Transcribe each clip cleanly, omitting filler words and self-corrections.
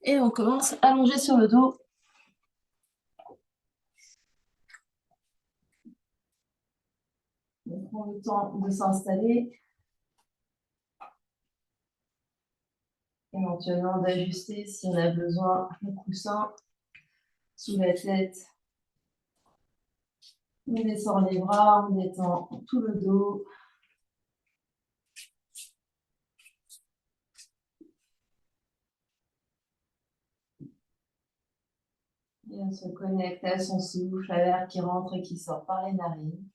Et on commence allongé sur le dos. On prend le temps de s'installer, éventuellement d'ajuster si on a besoin le coussin sous la tête. On descend les bras, on détend tout le dos. Et on se connecte à son souffle, à l'air qui rentre et qui sort par les narines.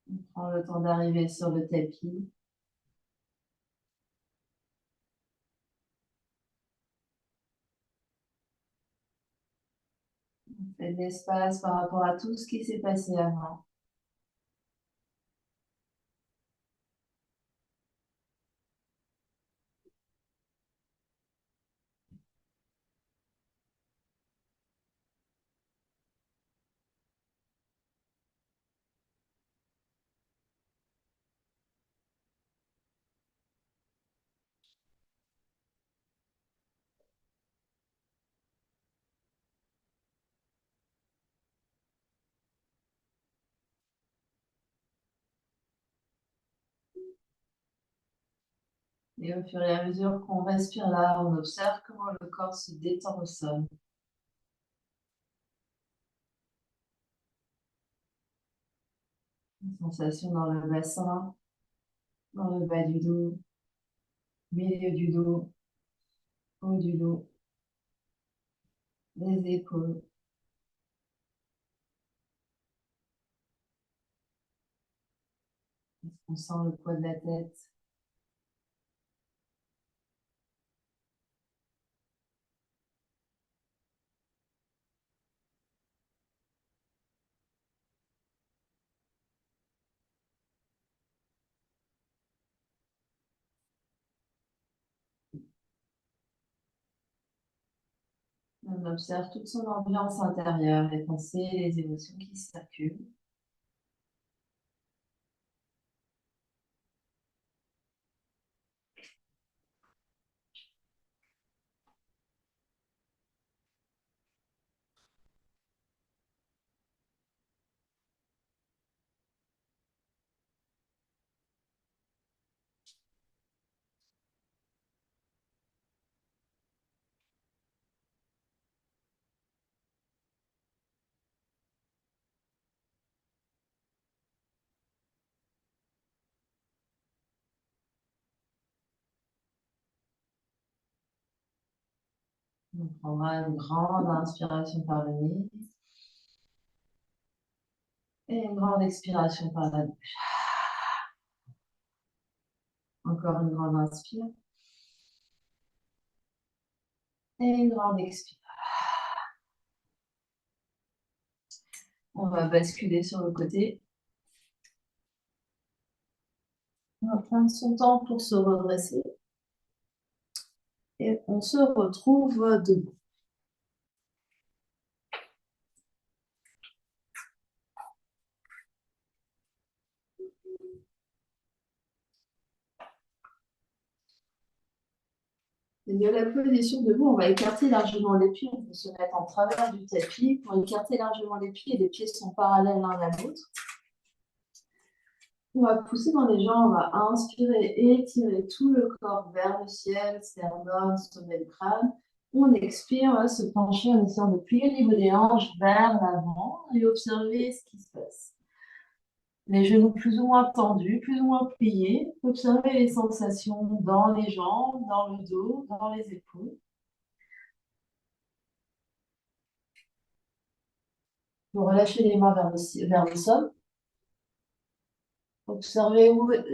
On prend le temps d'arriver sur le tapis. On fait de l'espace par rapport à tout ce qui s'est passé avant. Et au fur et à mesure qu'on respire là, on observe comment le corps se détend au sol. Une sensation dans le bassin, dans le bas du dos, milieu du dos, haut du dos, les épaules. On sent le poids de la tête. On observe toute son ambiance intérieure, les pensées, les émotions qui circulent. On prendra une grande inspiration par le nez et une grande expiration par la bouche. Encore une grande inspire et une grande expire. On va basculer sur le côté. On va prendre son temps pour se redresser. Et on se retrouve debout. Et de la position debout, on va écarter largement les pieds. On peut se mettre en travers du tapis pour écarter largement les pieds. Les pieds sont parallèles l'un à l'autre. On va pousser dans les jambes, on va inspirer et étirer tout le corps vers le ciel, sternum, sommet du crâne. On expire, on va se pencher en essayant de plier le niveau des hanches vers l'avant et observer ce qui se passe. Les genoux plus ou moins tendus, plus ou moins pliés. Observez les sensations dans les jambes, dans le dos, dans les épaules. Vous relâchez les mains vers le sol. Observez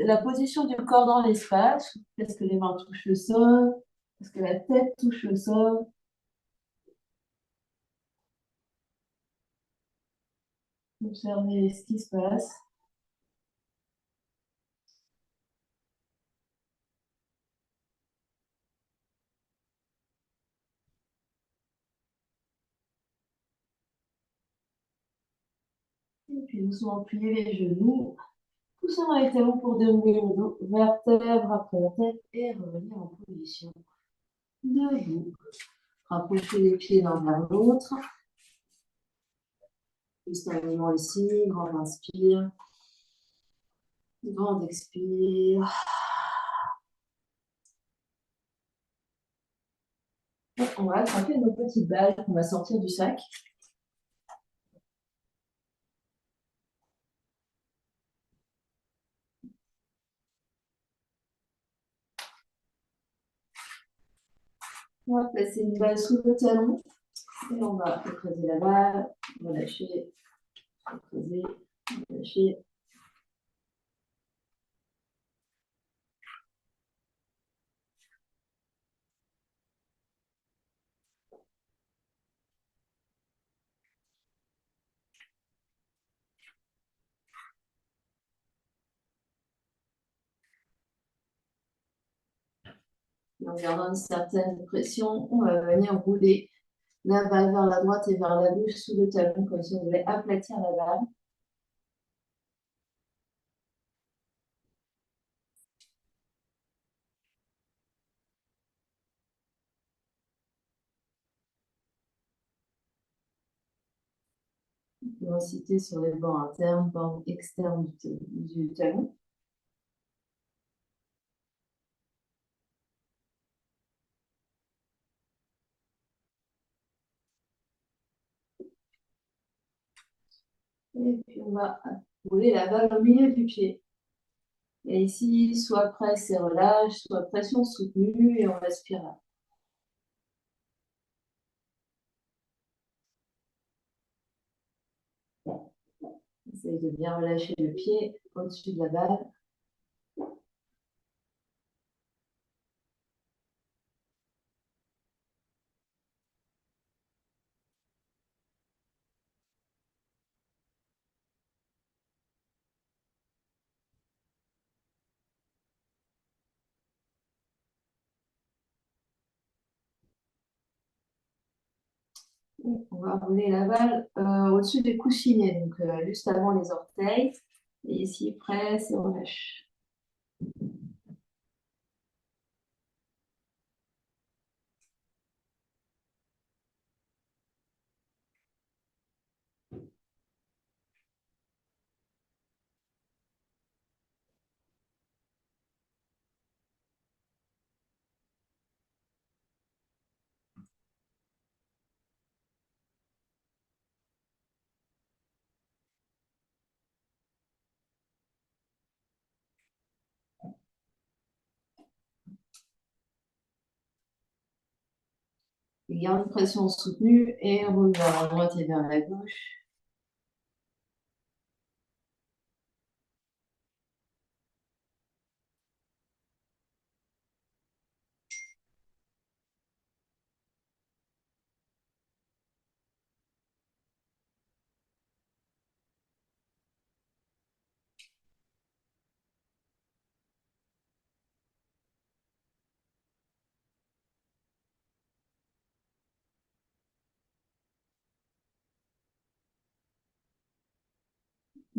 la position du corps dans l'espace. Est-ce que les mains touchent le sol? Est-ce que la tête touche le sol? Observez ce qui se passe. puis doucement plier les genoux. Poussez dans les talons pour dérouler le dos, vertèbre après la tête et revenir en position debout. Rapprochez les pieds l'un vers l'autre. Juste alignement ici, grand inspire, grand expire. On va attraper nos petites balles qu'on va sortir du sac. On va placer une balle sous le talon et on va écraser la balle, relâcher, écraser, relâcher. Et en gardant une certaine pression, on va venir rouler la balle vers la droite et vers la gauche sous le talon, comme si on voulait aplatir la balle. Densité sur les bords internes, bords externes du talon. Et puis on va rouler la balle au milieu du pied. Et ici, soit presse et relâche, soit pression soutenue et on respire. Essayez de bien relâcher le pied au-dessus de la balle. On va rouler la balle au-dessus des coussinets, donc juste avant les orteils. Et ici, presse et relâche. Et garde une pression soutenue et roule vers la droite et vers la gauche.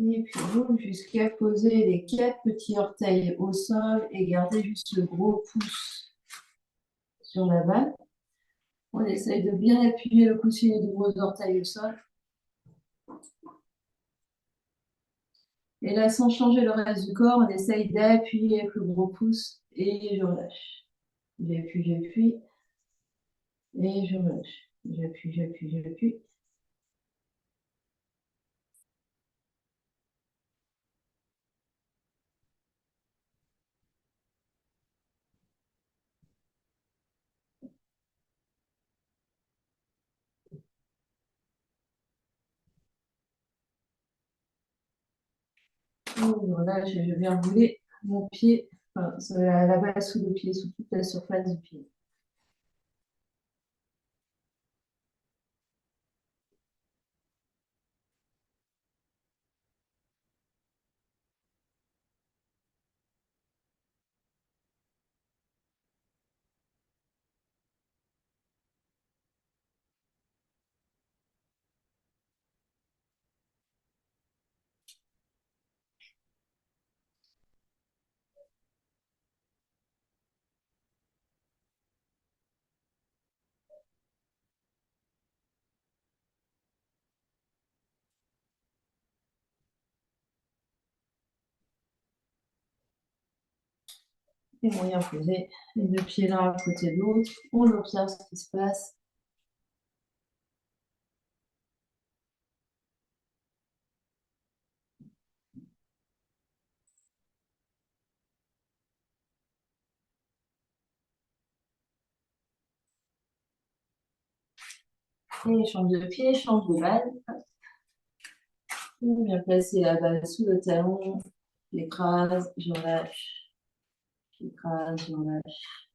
Et puis roule jusqu'à poser les 4 petits orteils au sol et garder juste le gros pouce sur la balle. On essaye de bien appuyer le coussinet du gros orteil au sol. Et là, sans changer le reste du corps, on essaye d'appuyer avec le gros pouce et je relâche. J'appuie et je relâche. J'appuie. Et je relâche et je viens rouler mon pied, enfin, la balle sous le pied, sous toute la surface du pied. Et moyen posé, les deux pieds l'un à côté de l'autre. On observe ce qui se passe. Et change de pied, change de balle. Bien placer la balle sous le talon. J'écrase, je relâche. J'écrase, je relâche.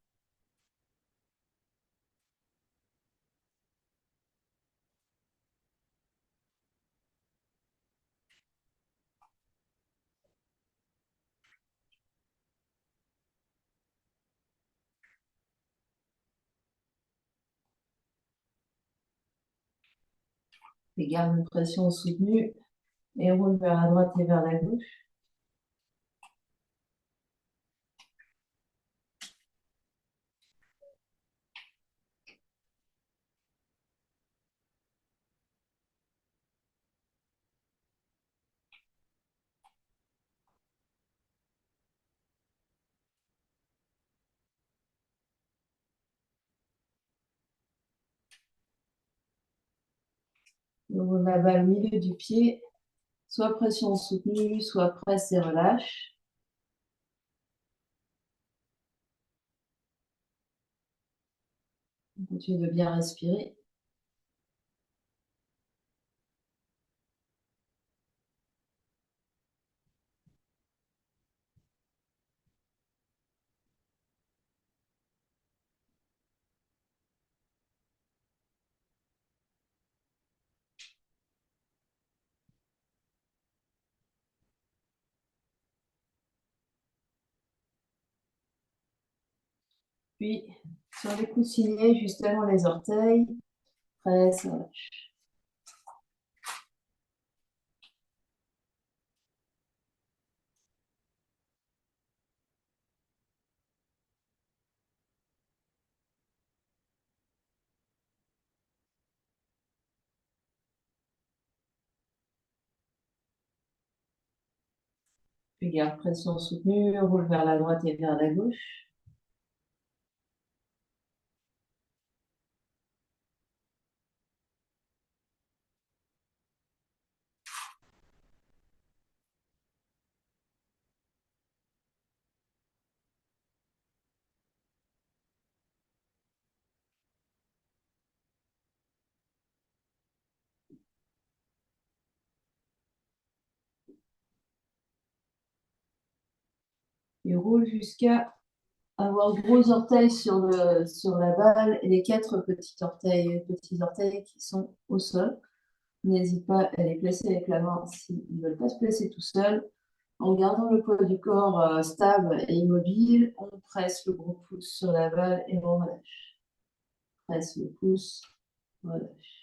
Et garde une pression soutenue. Et roule vers la droite et vers la gauche. Et roule la balle au milieu du pied. Soit pression soutenue, soit presse et relâche. Continue de bien respirer. Puis, sur les coussinets, juste avant les orteils, presse, relâche. Puis garde pression soutenue, roule vers la droite et vers la gauche. Et roule jusqu'à avoir gros orteils sur la balle et les quatre petits orteils qui sont au sol. N'hésite pas à les placer avec la main s'ils ne veulent pas se placer tout seuls. En gardant le poids du corps stable et immobile, on presse le gros pouce sur la balle et on relâche. Presse le pouce, relâche.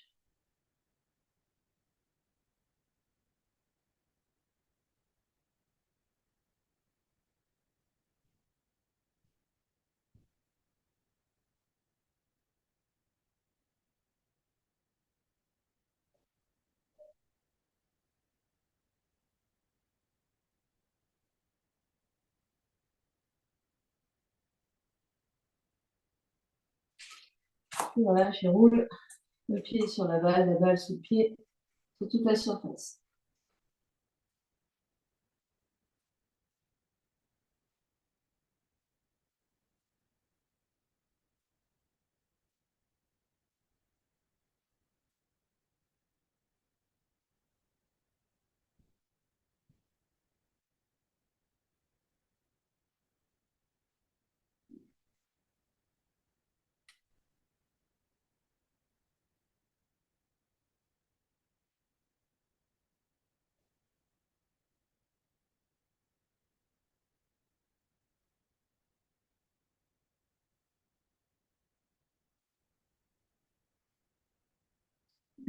Puis relâche et roule le pied sur la balle sous le pied, sur toute la surface.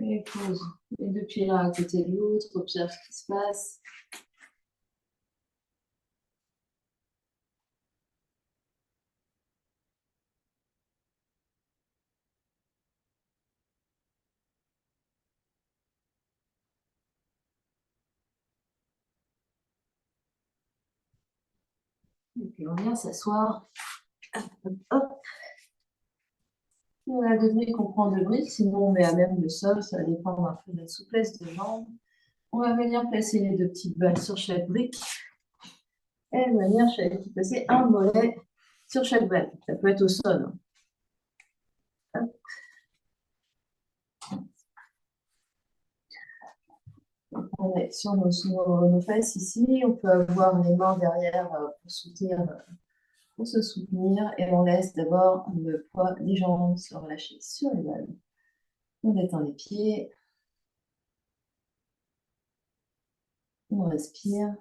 Et pose les deux pieds l'un à côté de l'autre, observe ce qui se passe. Et puis on vient s'asseoir. Hop, hop. On a des briques, on prend deux briques, sinon on met à même le sol, ça dépend un peu de la souplesse des jambes. On va venir placer les deux petites balles sur chaque brique et venir placer un mollet sur chaque balle. Ça peut être au sol. Hop. On est sur nos fesses ici, on peut avoir les mains derrière pour se soutenir et on laisse d'abord le poids des jambes se relâcher sur les balles. On détend les pieds, on respire.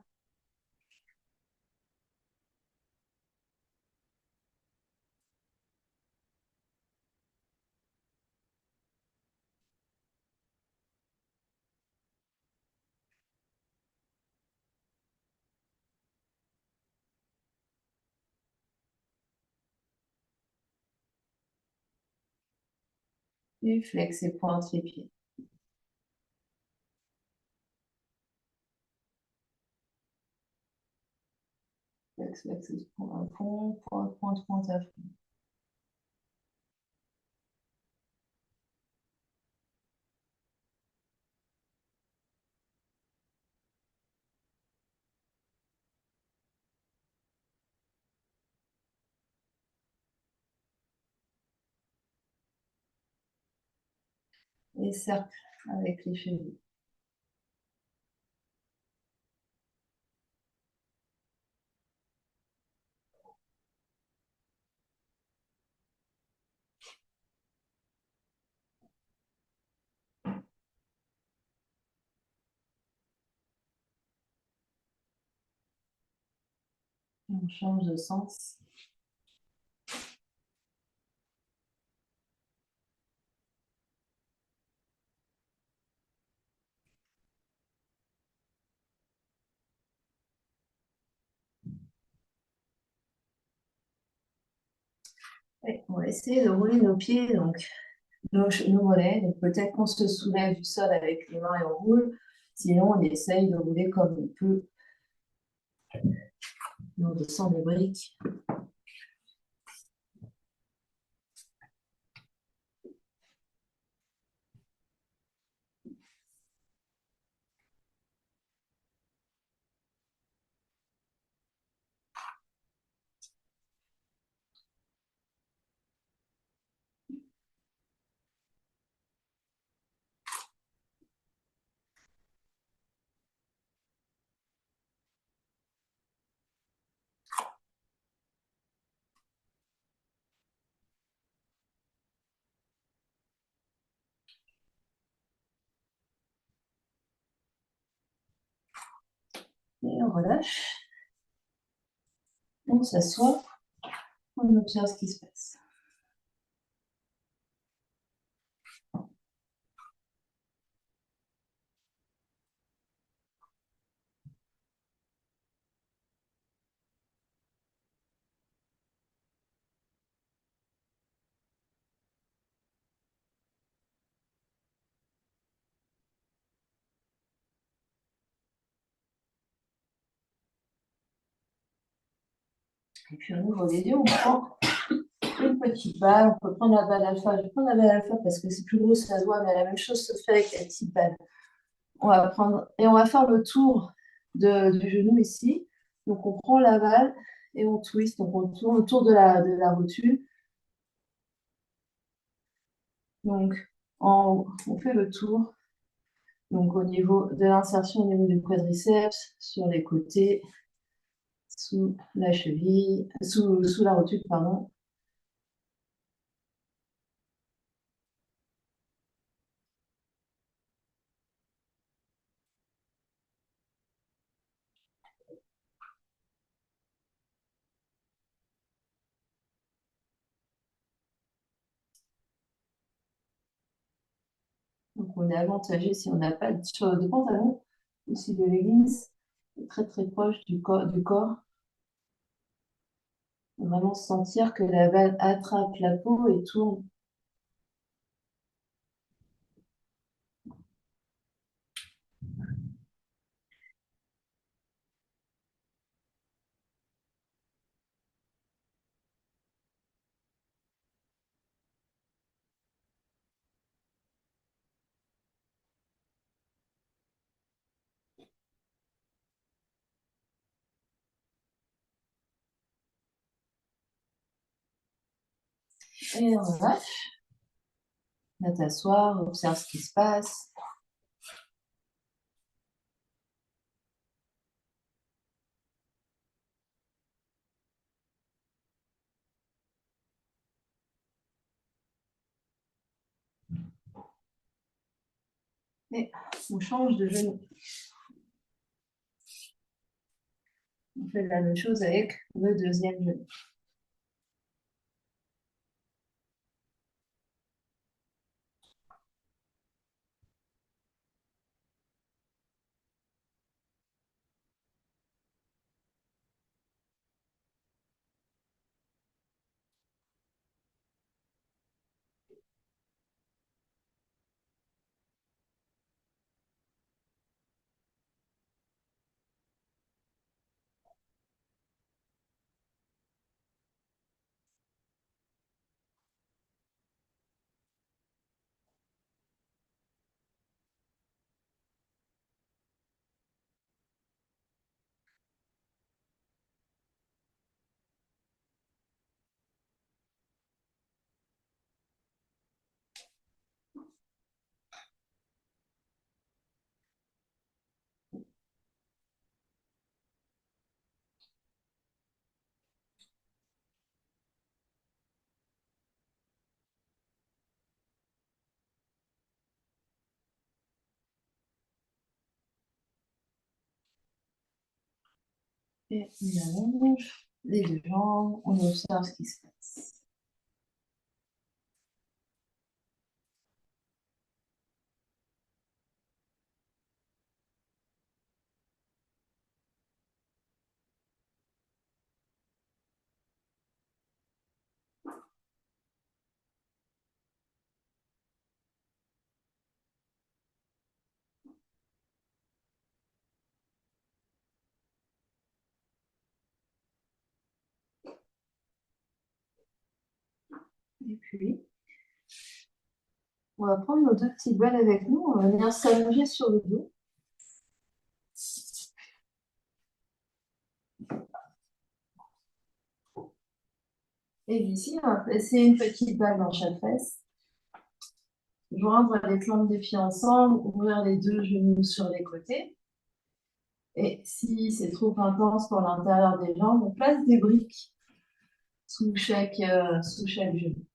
Et flex et pointe les pieds. Flex, flex, à fond, pointe, pointe, pointe à fond. Et cercle avec les chevilles. On change de sens. Et on va essayer de rouler nos pieds, donc nos mollets. Donc peut-être qu'on se soulève du sol avec les mains et on roule. Sinon, on essaye de rouler comme on peut. On descend les briques. Et on relâche. On s'assoit. On observe ce qui se passe. Et puis on ouvre les yeux, on prend une petite balle. On peut prendre la balle alpha. Je vais prendre la balle alpha parce que c'est plus gros, ça se voit, mais la même chose se fait avec la petite balle. On va prendre et on va faire le tour du genou ici. Donc on prend la balle et on twist, donc on tourne autour de la rotule. Donc on fait le tour. Donc au niveau de l'insertion au niveau du quadriceps, sur les côtés, sous la cheville, sous la rotule, pardon. Donc on est avantagé si on n'a pas de pantalon, aussi de leggings, très très proche du corps. Vraiment sentir que la balle attrape la peau et tourne. Et on relâche. Va t'asseoir, observe ce qui se passe. Et on change de genou. On fait la même chose avec le deuxième genou. Et on allonge les deux jambes, on observe ce qui se passe. Et puis, on va prendre nos deux petites balles avec nous, on va venir s'allonger sur le dos. Et ici, on va placer une petite balle dans chaque fesse. Joindre les plantes des pieds ensemble, ouvrir les deux genoux sur les côtés. Et si c'est trop intense pour l'intérieur des jambes, on place des briques sous chaque genou.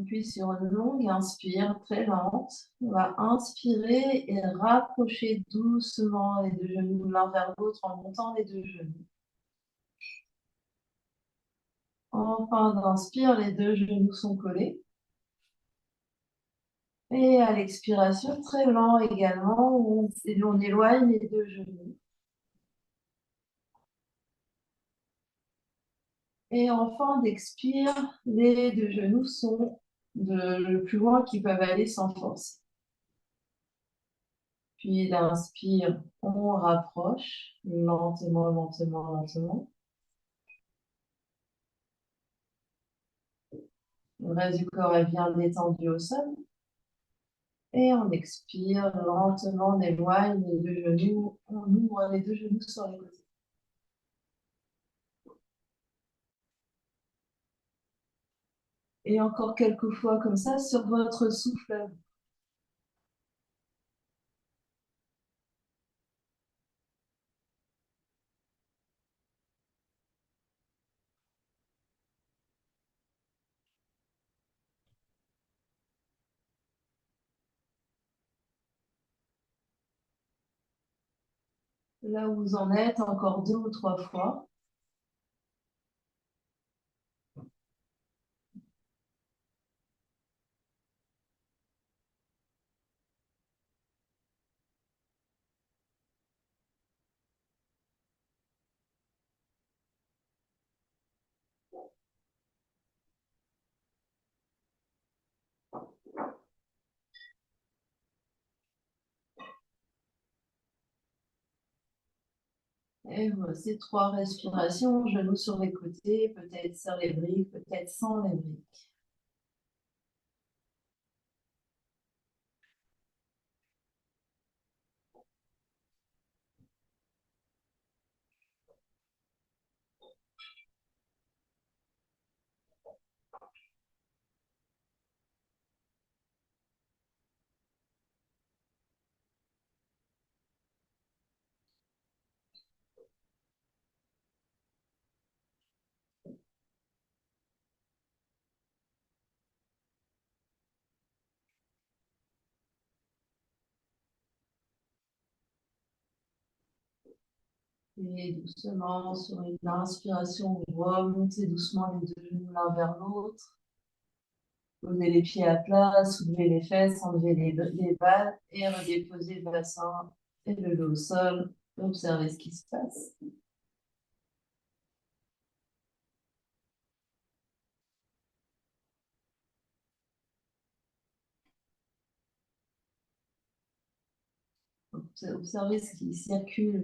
Puis sur une longue inspire très lente, on va inspirer et rapprocher doucement les deux genoux l'un vers l'autre en montant les deux genoux. Enfin d'inspire, les deux genoux sont collés. Et à l'expiration, très lent également, on éloigne les deux genoux. Et enfin d'expire, les deux genoux sont le plus loin qu'ils peuvent aller sans force. Puis d'inspire, on rapproche lentement, lentement, lentement. Le reste du corps est bien détendu au sol. Et on expire lentement, on éloigne les deux genoux, on ouvre les deux genoux sur les côtés. Et encore quelques fois comme ça, sur votre souffle. Là où vous en êtes, encore 2 ou 3 fois. Et voici 3 respirations, genoux sur les côtés, peut-être sur les briques, peut-être sans les briques. Et doucement, sur une inspiration, vous remontez doucement les deux genoux l'un vers l'autre. Posez les pieds à plat, soulevez les fesses, enlevez les balles et redéposez le bassin et le dos au sol. Observez ce qui se passe. Observez ce qui circule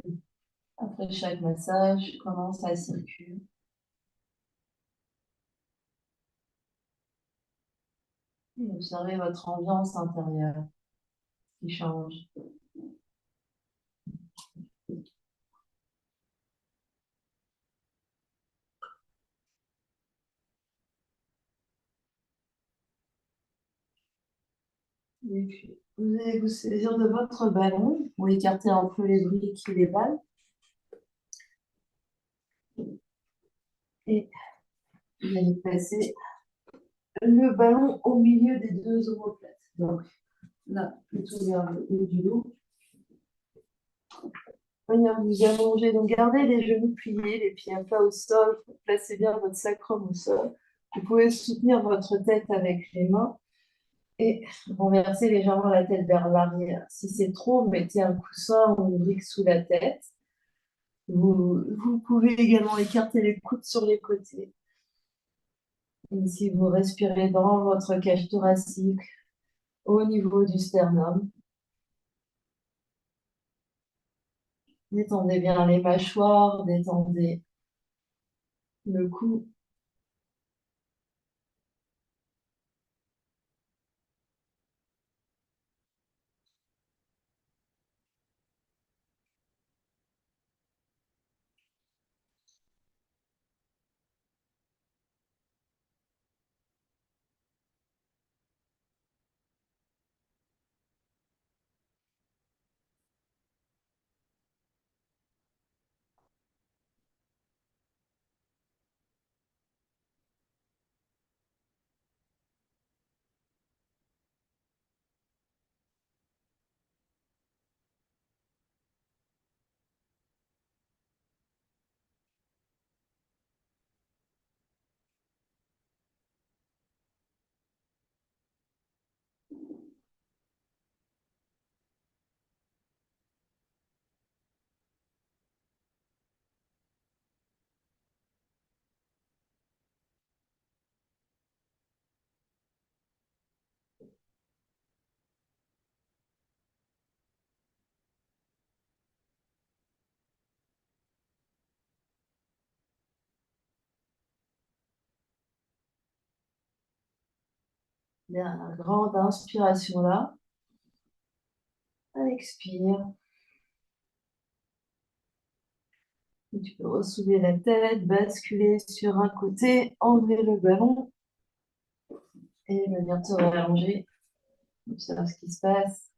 après chaque massage, comment ça circule. Et observez votre ambiance intérieure qui change. Et puis, vous allez vous saisir de votre ballon pour écarter un peu les briques et les balles. Et vous allez placer le ballon au milieu des deux omoplates. Donc, là, plutôt vers le haut du dos. Venir vous allonger. Donc, gardez les genoux pliés, les pieds à plat au sol. Placez bien votre sacrum au sol. Vous pouvez soutenir votre tête avec les mains et renverser légèrement la tête vers l'arrière. Si c'est trop, mettez un coussin ou une brique sous la tête. Vous pouvez également écarter les coudes sur les côtés. Et si vous respirez dans votre cage thoracique, au niveau du sternum, détendez bien les mâchoires, détendez le cou. Dernière grande inspiration là. Expire. Et tu peux ressoulever la tête, basculer sur un côté, enlever le ballon et venir te rallonger. Observe ce qui se passe.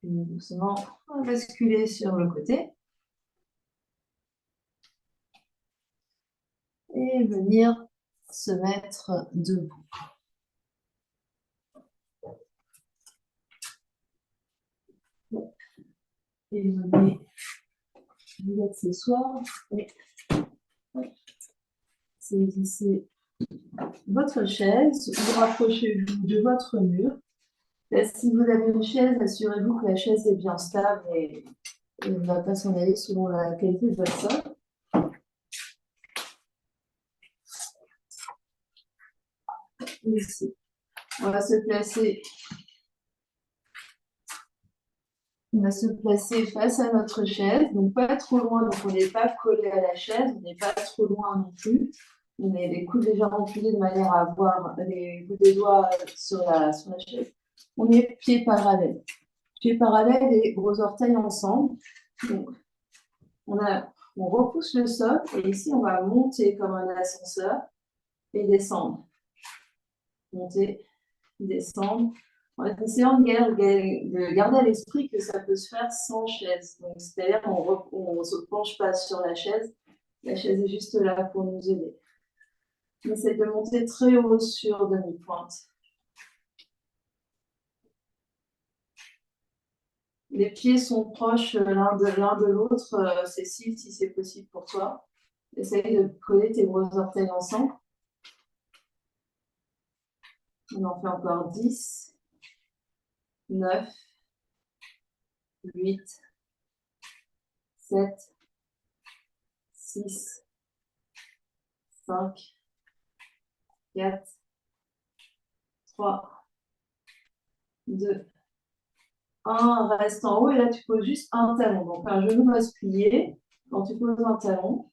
Puis doucement, on va basculer sur le côté et venir se mettre debout. Et venez vous accessoires et saisissez votre chaise, vous rapprochez-vous de votre mur. Là, si vous avez une chaise, assurez-vous que la chaise est bien stable et ne va pas s'en aller selon la qualité de votre sol. Ici, on va se placer. On va se placer face à notre chaise, donc pas trop loin, donc on n'est pas collé à la chaise, on n'est pas trop loin non plus. On met les coudes légèrement pliés de manière à avoir les bouts des doigts sur la chaise. On est pieds parallèles. Pieds parallèles et gros orteils ensemble. Donc, on repousse le sol et ici, on va monter comme un ascenseur et descendre. Monter, descendre. En essayant de garder à l'esprit que ça peut se faire sans chaise. C'est-à-dire qu'on ne se penche pas sur la chaise est juste là pour nous aider. On essaie de monter très haut sur demi-pointe. Les pieds sont proches l'un de l'autre. Cécile, si c'est possible pour toi. Essaye de coller tes gros orteils ensemble. On en fait encore 10, 9, 8, 7, 6, 5, 4, 3, 2, 1. Reste en haut et là, tu poses juste un talon. Donc, un genou va se plier quand tu poses un talon.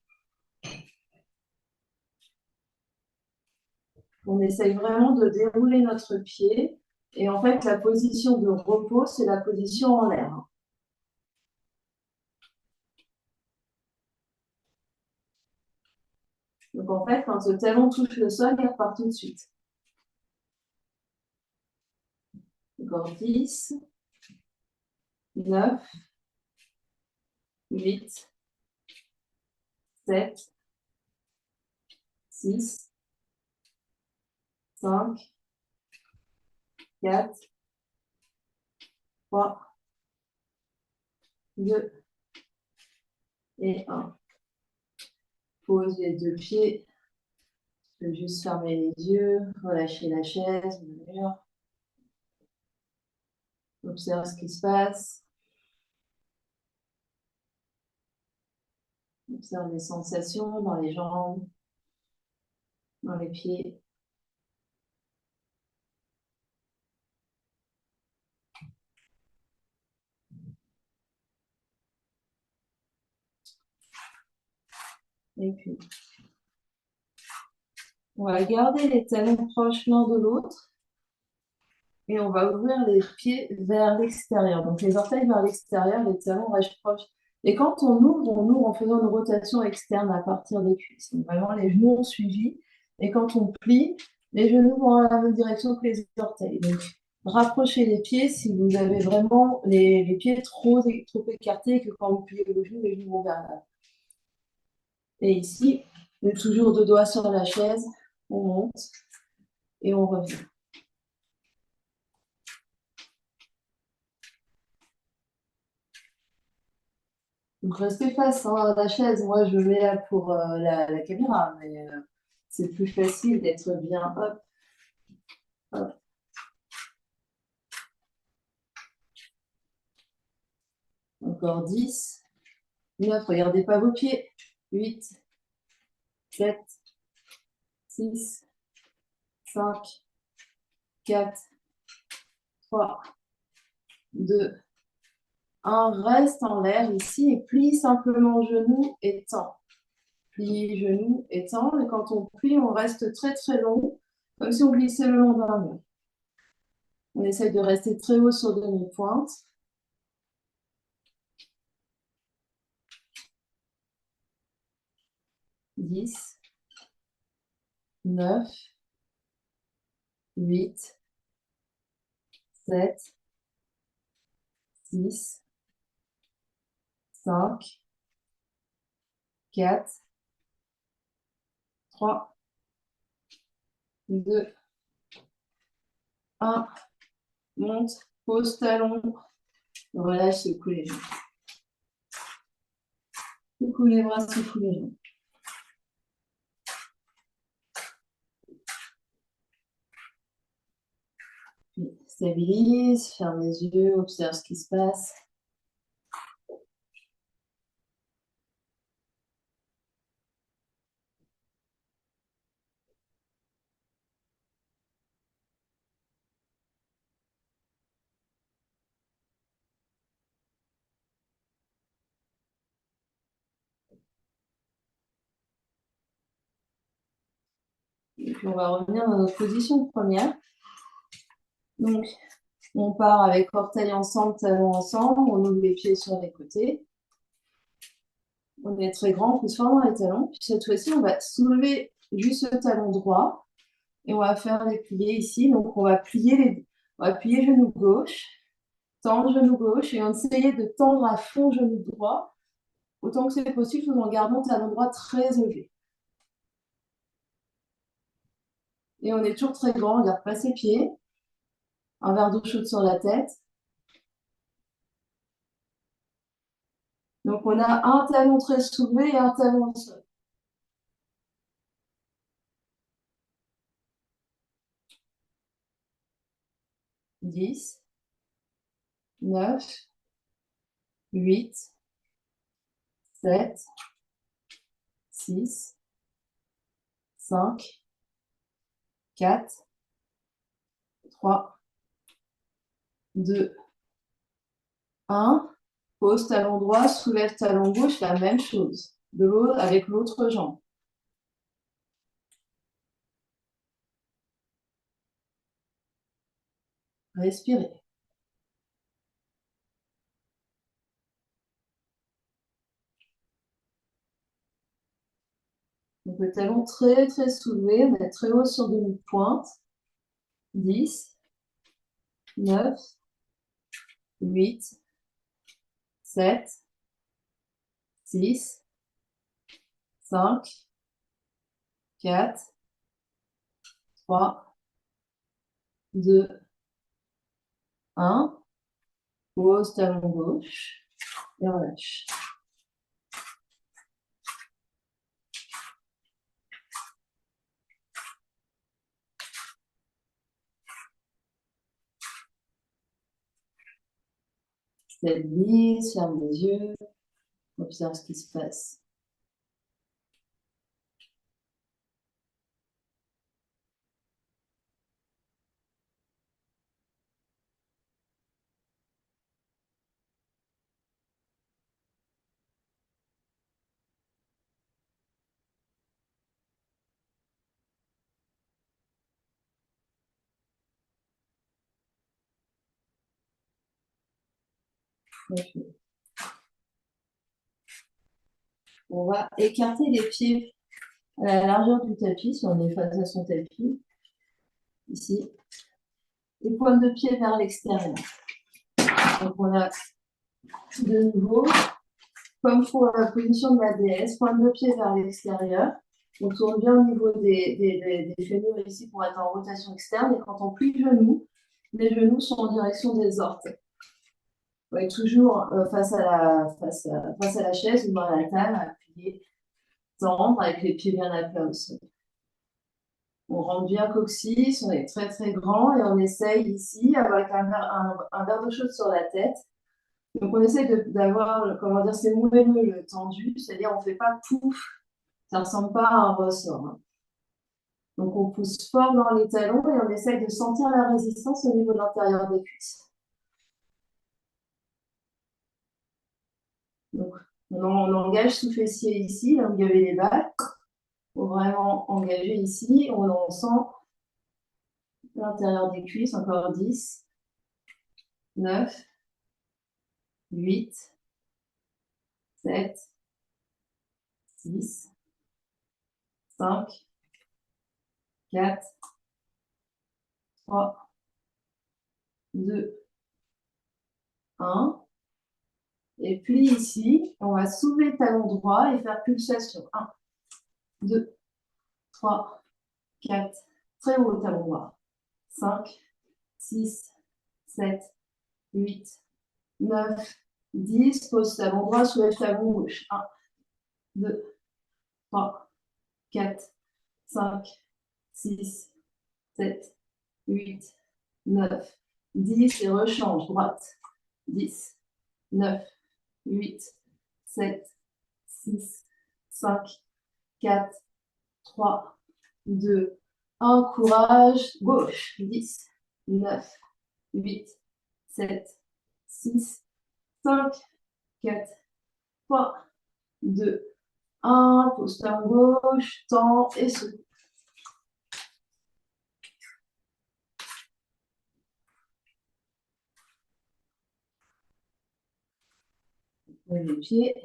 On essaye vraiment de dérouler notre pied. Et en fait, la position de repos, c'est la position en l'air. Donc en fait, quand le talon touche le sol, il repart tout de suite. Encore 10, 9, 8, 7, 6, 5, 4, 3, 2 et 1. Pose les deux pieds. Je peux juste fermer les yeux, relâcher la chaise, le mur. Observe ce qui se passe. Observe les sensations dans les jambes, dans les pieds. Et puis, on va garder les talons proches l'un de l'autre et on va ouvrir les pieds vers l'extérieur. Donc les orteils vers l'extérieur, les talons restent proches. Et quand on ouvre en faisant une rotation externe à partir des cuisses. Donc vraiment, les genoux ont suivi. Et quand on plie, les genoux vont dans la même direction que les orteils. Donc, rapprochez les pieds si vous avez vraiment les pieds trop écartés et que quand vous pliez vos genoux, les genoux vont vers là. Et ici, on est toujours deux doigts sur la chaise, on monte et on revient. Donc restez face à la chaise. Moi, je me mets là pour la caméra, mais c'est plus facile d'être bien. Hop, hop. Encore 10, 9, regardez pas vos pieds. 8, 7, 6, 5, 4, 3, 2, 1. Reste en l'air ici et plie simplement genou et tend. Plie genou et tend. Et quand on plie, on reste très très long, comme si on glissait le long d'un mur. On essaye de rester très haut sur demi-pointe. 10, 9, 8, 7, 6, 5, 4, 3, 2, 1. Monte, pose talon, relâche, secoue les jambes. Secoue les bras, secoue les jambes. Puis, stabilise, ferme les yeux, observe ce qui se passe. Et puis on va revenir dans notre position première. Donc, On part avec orteils ensemble, talons ensemble. On ouvre les pieds sur les côtés. On est très grand, on pousse fort dans les talons. Puis cette fois-ci, on va soulever juste le talon droit. Et on va faire des pliés ici. Donc, on va plier genou gauche, tendre genou gauche. Et on essayait de tendre à fond genou droit, autant que c'est possible, tout en gardant talon droit très élevé. Et on est toujours très grand, on garde pas ses pieds. Un verre d'eau chaude sur la tête. Donc, on a un talon très soulevé et un talon au sol. 10, 9, 8, 7, 6, 5, 4, 3, 2, 1. Pose talon droit, soulève talon gauche, la même chose. De l'autre avec l'autre jambe. Respirez. Donc le talon très très soulevé, on est très haut sur demi-pointe. 10, 9, 8, 7, 6, 5, 4, 3, 2, 1. Pose talon gauche et on lâche. Stabilise, ferme les yeux, observe ce qui se passe. On va écarter les pieds à la largeur du tapis, si on est face à son tapis. Ici. Les pointes de pied vers l'extérieur. Donc on a de nouveau, comme pour la position de la déesse, pointe de pied vers l'extérieur. On tourne bien au niveau des fémurs ici pour être en rotation externe. Et quand on plie le genou, les genoux sont en direction des orteils. On va être toujours face à la chaise ou à la table, appuyé, tendre avec les pieds bien à plat au sol. On rentre bien coccyx, on est très très grand et on essaye ici avec un verre d'eau chaude sur la tête. Donc on essaye d'avoir, comment dire, c'est moelleux le tendu, c'est-à-dire on ne fait pas pouf, ça ne ressemble pas à un ressort. Hein. Donc on pousse fort dans les talons et on essaye de sentir la résistance au niveau de l'intérieur des cuisses. Donc on engage sous fessier ici, là où il y avait les balles. Il faut vraiment engager ici, on sent l'intérieur des cuisses, encore 10, 9, 8, 7, 6, 5, 4, 3, 2, 1. Et puis ici, on va soulever le talon droit et faire pulsation. 1, 2, 3, 4, très haut le talon droit. 5, 6, 7, 8, 9, 10. Pose talon droit, soulève talon gauche. 1, 2, 3, 4, 5, 6, 7, 8, 9, 10. Et rechange. Droite. 10, 9, 8, 7, 6, 5, 4, 3, 2, 1. Courage. Gauche. 10, 9, 8, 7, 6, 5, 4, 3, 2, 1. Pose talon gauche. Tend et secoue. Lève les pieds.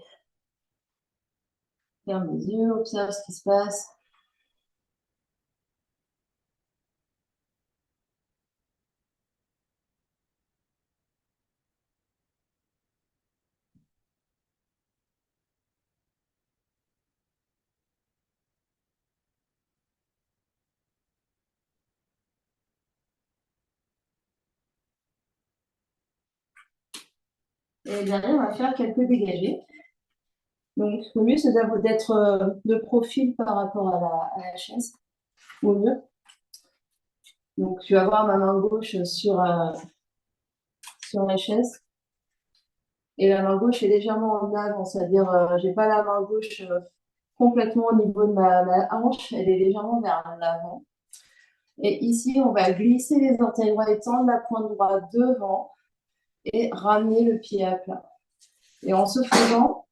Ferme les yeux, observe ce qui se passe. Et derrière, on va faire quelques dégagés. Donc, le mieux, c'est d'être de profil par rapport à la chaise, au mur. Donc, tu vas voir ma main gauche sur la chaise. Et la main gauche est légèrement en avant, c'est-à-dire, j'ai pas la main gauche complètement au niveau de ma hanche, elle est légèrement vers l'avant. Et ici, on va glisser les orteils droits et tendre la pointe droite devant et ramener le pied à plat. Et en ce faisant,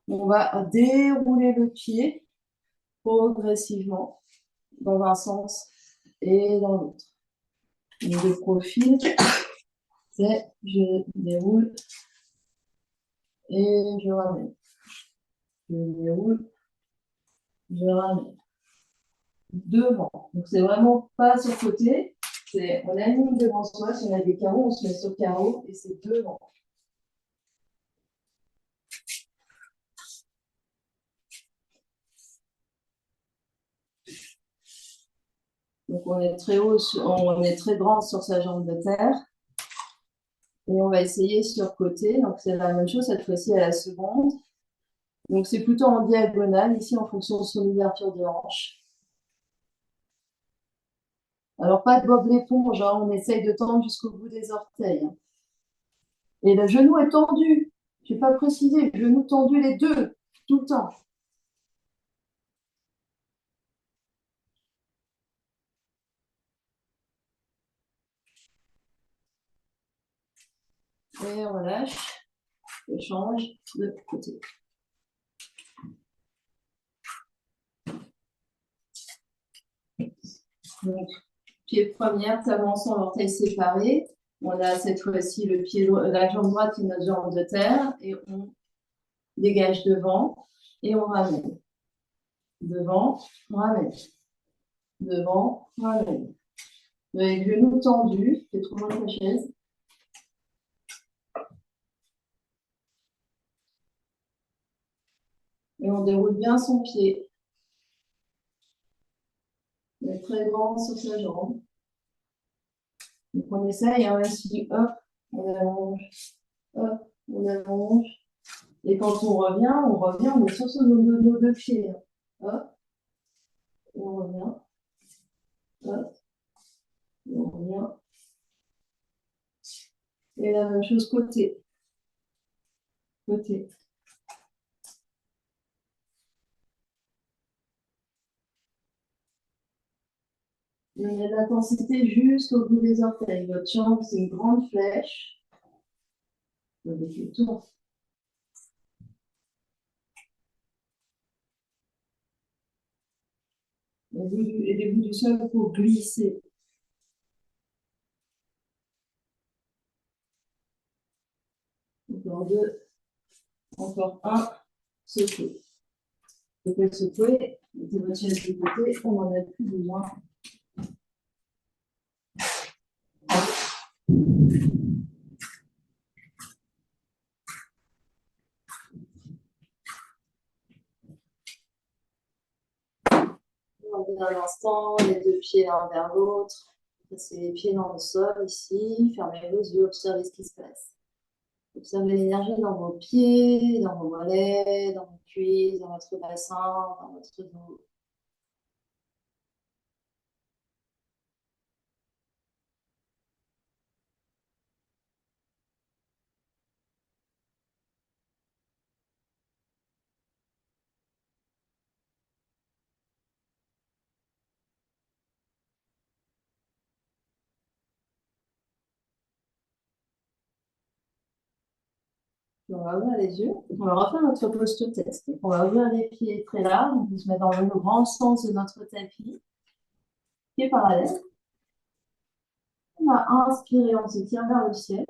on va dérouler le pied progressivement dans un sens et dans l'autre. Donc, de profil, c'est je déroule et je ramène. Je déroule, je ramène. Devant. Donc, c'est vraiment pas sur le côté. On aligne devant soi. Si on a des carreaux, on se met sur le carreau et c'est devant. Donc, on est très haut, on est très grand sur sa jambe de terre. Et on va essayer sur le côté. Donc, c'est la même chose cette fois-ci à la seconde. Donc, c'est plutôt en diagonale, ici, en fonction de son ouverture de hanche. Alors, pas de bob l'éponge, hein, on essaye de tendre jusqu'au bout des orteils. Et le genou est tendu. Je n'ai pas précisé, le genou tendu les deux, tout le temps. Et on relâche, et change de côté. Donc, pied première, avançant l'orteil séparé. On a cette fois-ci la jambe droite et notre jambe de terre et on dégage devant et on ramène. Devant, on ramène. Devant, on ramène. Avec le genou tendu, fais trop loin ta chaise. Et on déroule bien son pied. On est très grand sur sa jambe. Donc on essaye, hein, ici, hop, on allonge, hop, on allonge. Et quand on revient, on est sur nos deux pieds. Hop, et on revient. Hop, et on revient. Et la même chose côté. Côté. Il y a de l'intensité jusqu'au bout des orteils. Votre jambe, c'est une grande flèche. Vous avez fait le tour. Et les bouts du sol pour glisser. Encore deux. Encore un. Secouer. Vous pouvez secouer. Mettez votre chaise de côté. On n'en a plus besoin. On revient un instant, les deux pieds l'un vers l'autre. Passez les pieds dans le sol ici. Fermez vos yeux, observez ce qui se passe. Observez l'énergie dans vos pieds, dans vos mollets, dans vos cuisses, dans votre bassin, dans votre dos. On va ouvrir les yeux. On va refaire notre posture test. On va ouvrir les pieds très larges. On peut se mettre dans le grand sens de notre tapis. Pieds parallèles. On va inspirer, on se tire vers le ciel.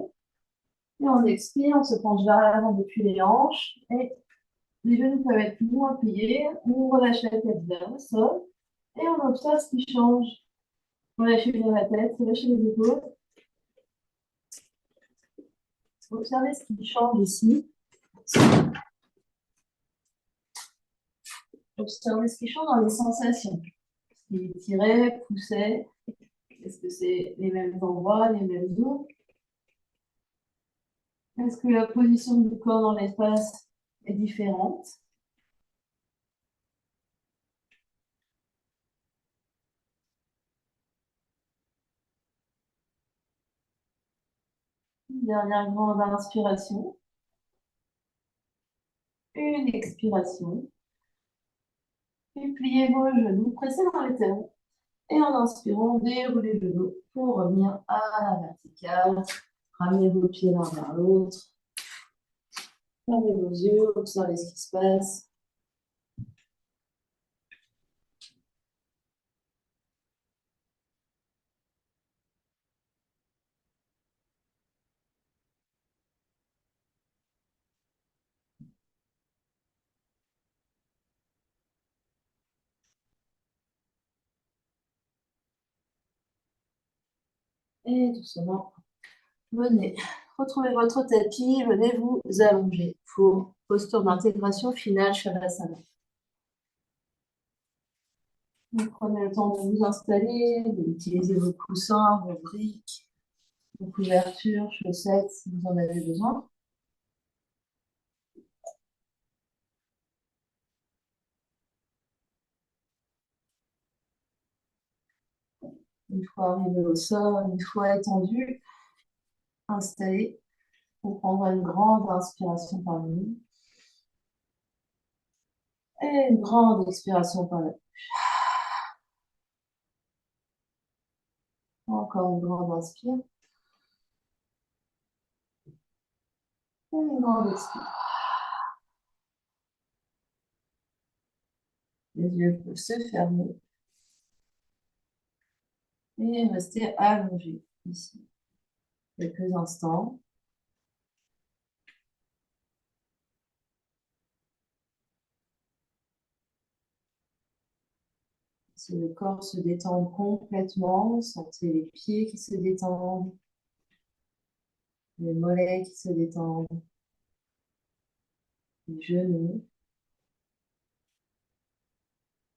Et on expire, on se penche vers l'avant depuis les hanches. Et les genoux peuvent être plus ou moins pliés. On relâche la tête vers le sol. Et on observe ce qui change. Relâchez bien la tête, relâchez les épaules. Observez ce qui change ici. Observez ce qui change dans les sensations. Ce qui tirait, poussait. Est-ce que c'est les mêmes endroits, les mêmes zones? Est-ce que la position du corps dans l'espace est différente? Dernière grande inspiration. Une expiration. Puis pliez vos genoux, pressez dans les talons. Et en inspirant, déroulez le dos pour revenir à la verticale. Ramenez vos pieds l'un vers l'autre. Fermez vos yeux, observez ce qui se passe. Et doucement, venez retrouver votre tapis, venez vous allonger pour posture d'intégration finale Shavasana. Vous prenez le temps de vous installer, d'utiliser vos coussins, vos briques, vos couvertures, chaussettes si vous en avez besoin. Une fois arrivé au sol, une fois étendu, installé, on prendra une grande inspiration par le nez et une grande expiration par la bouche. Encore une grande inspire et une grande expire. Les yeux peuvent se fermer et rester allongés ici quelques instants. Si le corps se détend complètement, sentez les pieds qui se détendent, les mollets qui se détendent, les genoux,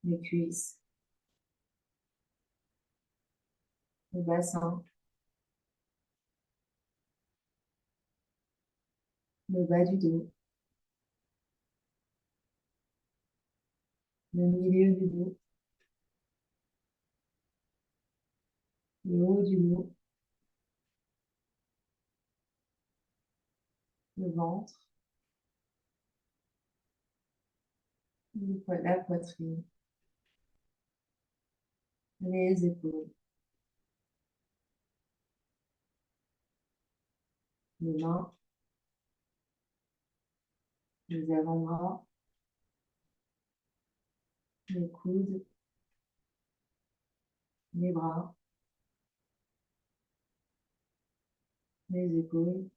les cuisses, le bassin, le bas du dos, le milieu du dos, le haut du dos, le ventre, la poitrine, les épaules, les mains, les avant-bras, les coudes, les bras, les épaules,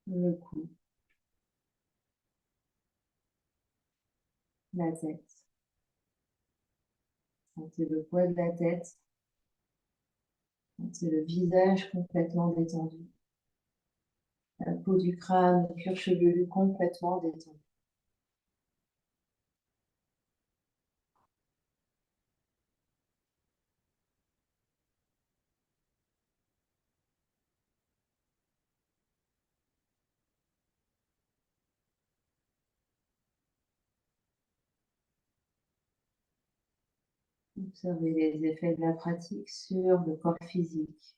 le cou, la tête. Sentez le poids de la tête, sentez le visage complètement détendu, la peau du crâne, le cuir chevelu complètement détendu. Observez les effets de la pratique sur le corps physique.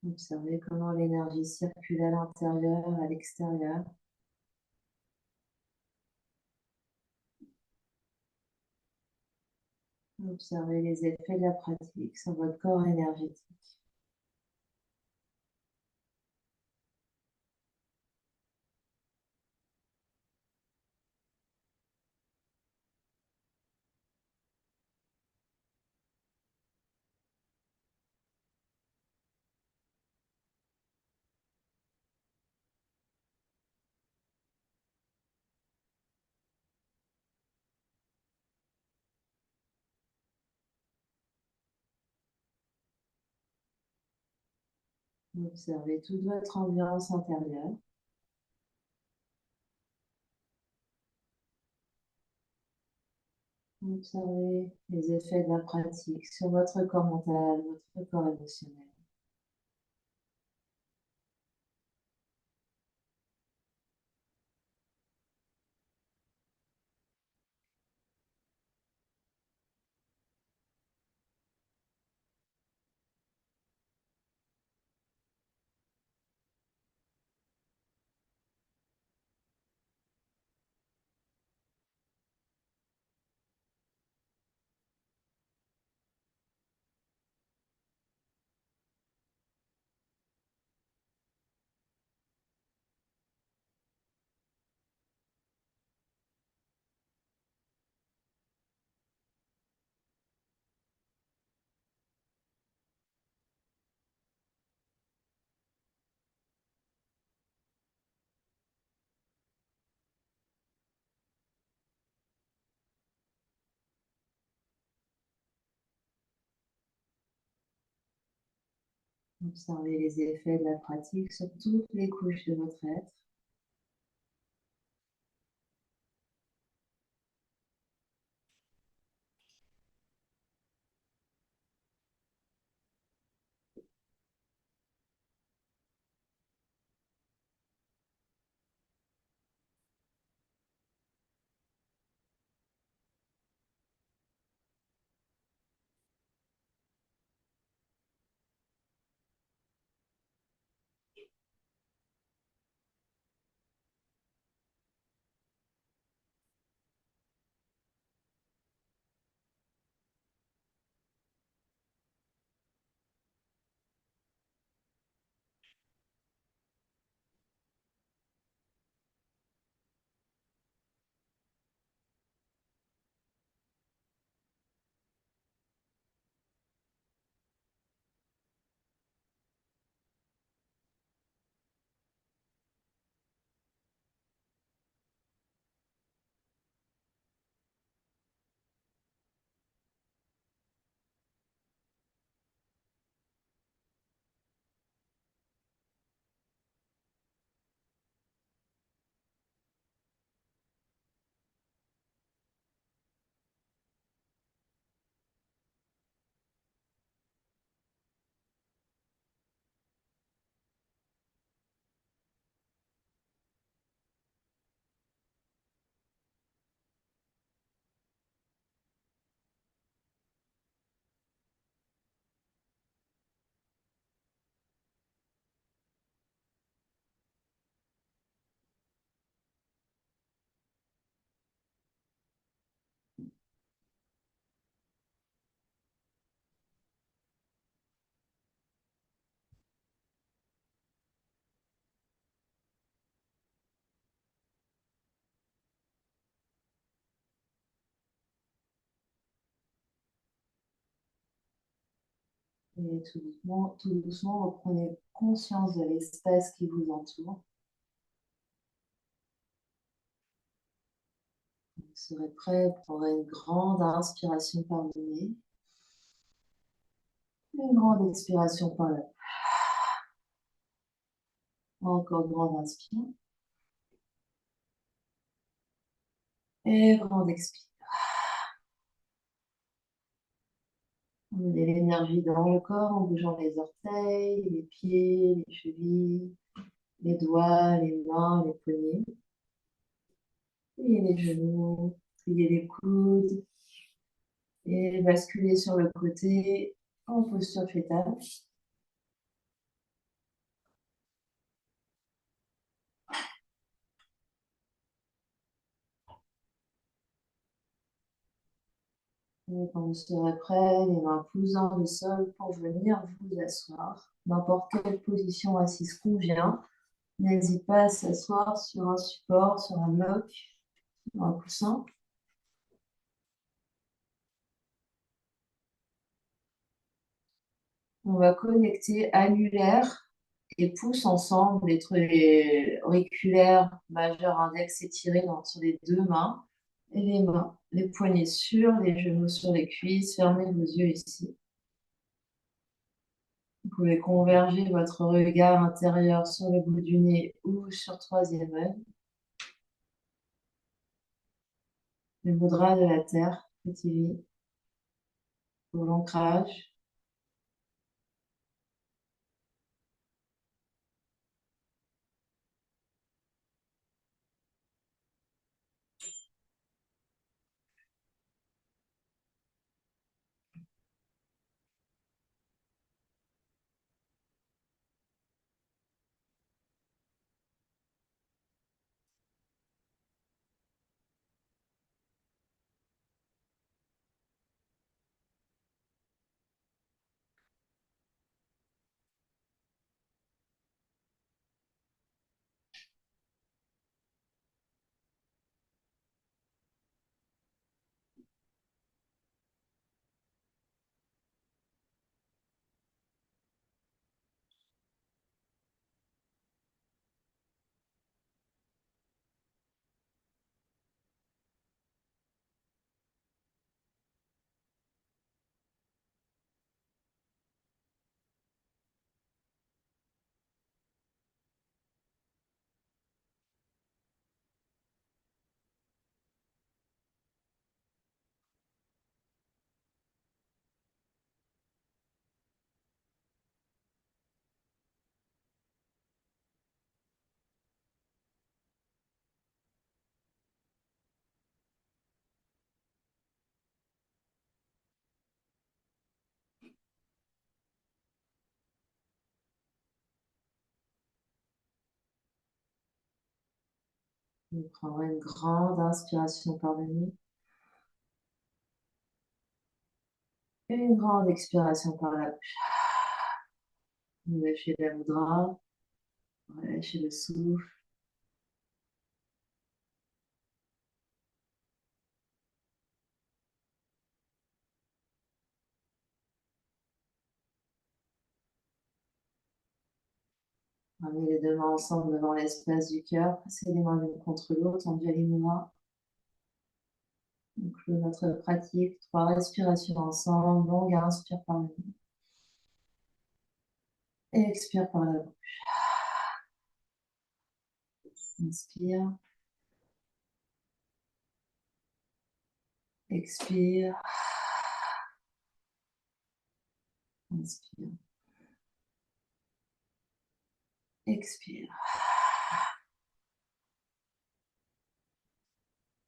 Observez comment l'énergie circule à l'intérieur, à l'extérieur. Observez les effets de la pratique sur votre corps énergétique. Observez toute votre ambiance intérieure. Observez les effets de la pratique sur votre corps mental, votre corps émotionnel. Observez les effets de la pratique sur toutes les couches de votre être. Et tout doucement, reprenez conscience de l'espace qui vous entoure. Vous serez prêt pour une grande inspiration par le nez. Une grande expiration par la... Encore grande inspire. Et grande expire. Emmenez l'énergie dans le corps en bougeant les orteils, les pieds, les chevilles, les doigts, les mains, les poignets. Pliez les genoux, pliez les coudes et basculez sur le côté en posture fétale. Et quand vous serez prêt, les mains posant le sol pour venir vous asseoir. N'importe quelle position assise convient. N'hésitez pas à s'asseoir sur un support, sur un bloc, sur un coussin. On va connecter annulaire et pouce ensemble, les auriculaires, majeur, index étirés sur les deux mains. Et les mains, les poignets sur les genoux, sur les cuisses. Fermez vos yeux ici. Vous pouvez converger votre regard intérieur sur le bout du nez ou sur troisième œil. Le mudra de la terre, petit lit, pour l'ancrage. Vous prendrez une grande inspiration par le nez et une grande expiration par la bouche. Vous lâchez la mudra, relâchez le souffle. Ramenez les deux mains ensemble devant l'espace du cœur. Passez les mains l'une contre l'autre en Anjali-Mudra. Donc, notre pratique, 3 respirations ensemble. Longue inspire par le nez. Et expire par la bouche. Inspire. Expire. Inspire. Expire.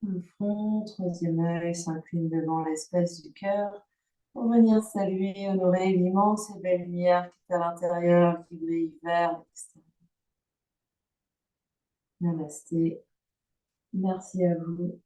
Le front, troisième œil s'incline devant l'espace du cœur pour venir saluer, honorer l'immense et belle lumière qui est à l'intérieur, qui brille vers l'extérieur. Namasté. Merci à vous.